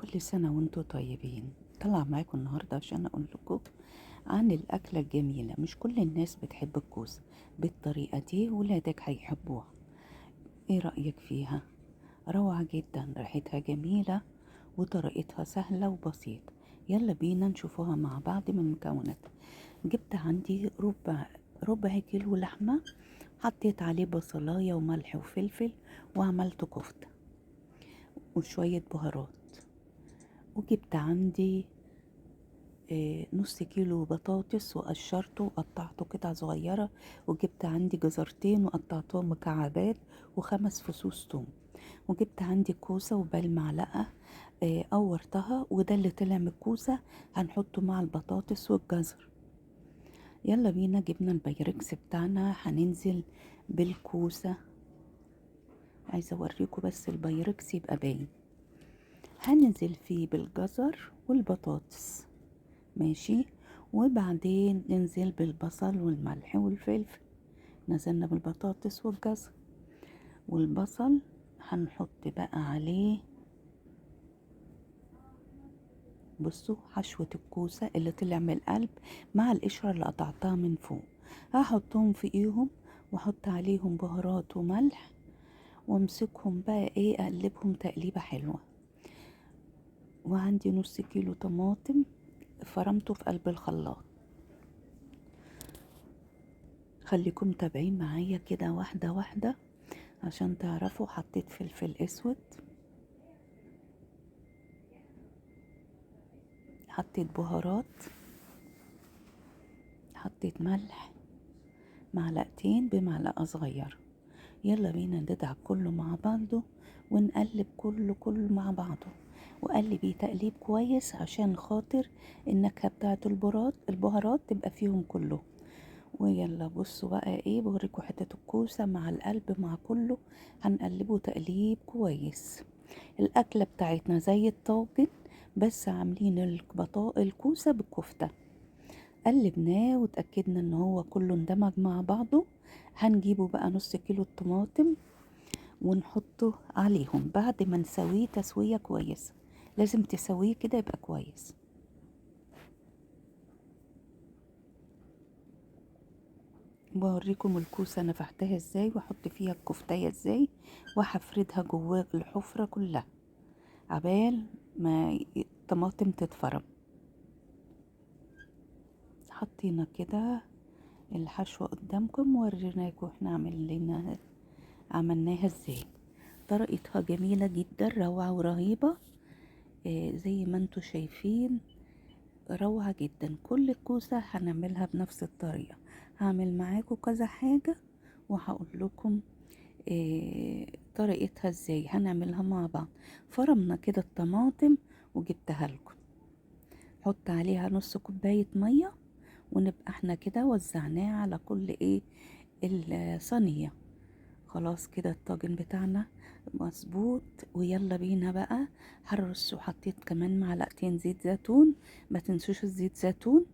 كل سنة وانتوا طيبين. طلع معاكم النهاردة عشان اقول لكم عن الأكلة الجميلة. مش كل الناس بتحب الكوسة بالطريقة دي، ولادك هيحبوها. ايه رأيك فيها؟ روعة جدا، ريحتها جميلة وطريقتها سهلة وبسيطة. يلا بينا نشوفوها مع بعض من المكونات. جبت عندي ربع كيلو لحمة، حطيت عليه بصلاية وملح وفلفل وعملت كفتة وشوية بهارات. وجبت عندي نص كيلو بطاطس وقشرته وقطعته قطع صغيرة. وجبت عندي جزرتين وقطعتهم مكعبات و5 فصوص توم. وجبت عندي كوسة وبالمعلقة قورتها، وده اللي طلع من الكوسة هنحطه مع البطاطس والجزر. يلا بينا، جبنا البايركس بتاعنا هننزل بالكوسة. عايزة اوريكم بس البايركس يبقى باين. هننزل فيه بالجزر والبطاطس، ماشي. وبعدين ننزل بالبصل والملح والفلفل. نزلنا بالبطاطس والجزر والبصل. هنحط بقى عليه، بصوا، حشوة الكوسة اللي طلع من القلب مع القشرة اللي قطعتها من فوق. هحطهم فوقيهم واحط عليهم بهارات وملح، وامسكهم بقى ايه، اقلبهم تقليبة حلوة. وعندي نص كيلو طماطم فرمته في قلب الخلاط. خليكم متابعين معايا كده واحدة واحدة عشان تعرفوا. حطيت فلفل اسود، حطيت بهارات، حطيت ملح معلقتين بمعلقة صغيرة. يلا بينا ندعك كله مع بعضه ونقلب كله مع بعضه. وقلبي تقليب كويس عشان خاطر النكهة بتاعت البهارات تبقى فيهم كله. ويلا بصوا بقى ايه، بوريكم حتة الكوسة مع القلب مع كله. هنقلبه تقليب كويس. الأكلة بتاعتنا زي الطاجن، بس عاملين الكوسة بالكفتة. قلبناه وتأكدنا ان هو كله اندمج مع بعضه. هنجيبه بقى نص كيلو الطماطم ونحطه عليهم بعد ما نسويه تسوية كويسة. لازم تسويه كده يبقى كويس. بوريكم الكوسة نفحتها ازاي واحط فيها الكفتاية ازاي، وهفردها جواه الحفرة كلها عبال ما الطماطم تتفرم. حطينا كده الحشوة قدامكم، وريناكم احنا عملناها ازاي. طريقتها جميلة جدا، روعة ورهيبة. زي ما انتوا شايفين، روعة جدا. كل الكوسة هنعملها بنفس الطريقة. هعمل معاكم كذا حاجة وهقول لكم طريقتها ازاي هنعملها مع بعض. فرمنا كده الطماطم وجبتها لكم. حط عليها نص كوباية مية، ونبقى احنا كده وزعناه على كل الصينية. خلاص كده الطاجن بتاعنا مظبوط. ويلا بينا بقى هرش، وحطيت كمان معلقتين زيت زيتون، ما تنسوش الزيت زيتون.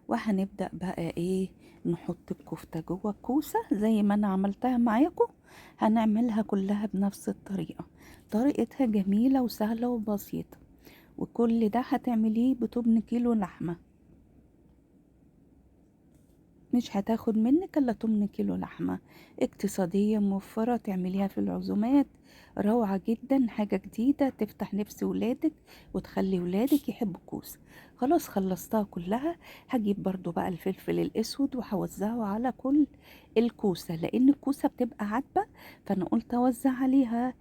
وهنبدأ بقى ايه، نحط الكفتة جوه الكوسة زي ما انا عملتها معاكم. هنعملها كلها بنفس الطريقة. طريقتها جميلة وسهلة وبسيطة. وكل ده هتعمليه ب8 كيلو لحمة. مش هتاخد منك الا 8 كيلو لحمة. اقتصادية موفرة، تعمليها في العزومات. روعة جدا، حاجة جديدة تفتح نفس ولادك وتخلي ولادك يحبوا الكوسة. خلاص خلصتها كلها. هجيب برضو بقى الفلفل الاسود وهوزعه على كل الكوسة، لان الكوسة بتبقى عدبة. فانا قلت اوزع عليها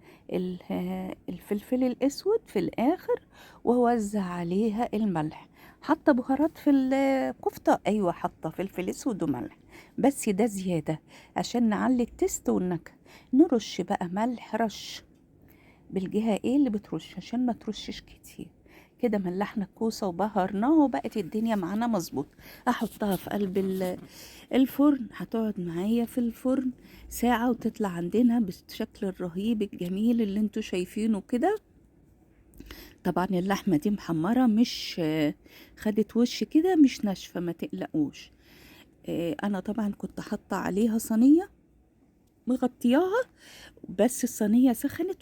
الفلفل الاسود في الاخر، واوزع عليها الملح. حاطه بهارات في الكفته، ايوه حاطه فلفل اسود وملح، بس ده زياده عشان نعلي التست والنكهه. نرش بقى ملح رش بالجهه ايه اللي بترش، عشان ما ترشش كتير. كده ملحنا الكوسه وبهرناها وبقت الدنيا معانا مظبوط. احطها في قلب الفرن. هتقعد معايا في الفرن ساعه وتطلع عندنا بالشكل الرهيب الجميل اللي انتوا شايفينه كده. طبعا اللحمة دي محمرة، مش خدت وش كده، مش ناشفة، ما تقلقوش. انا طبعا كنت حاطة عليها صينية مغطياها، بس الصينية سخنت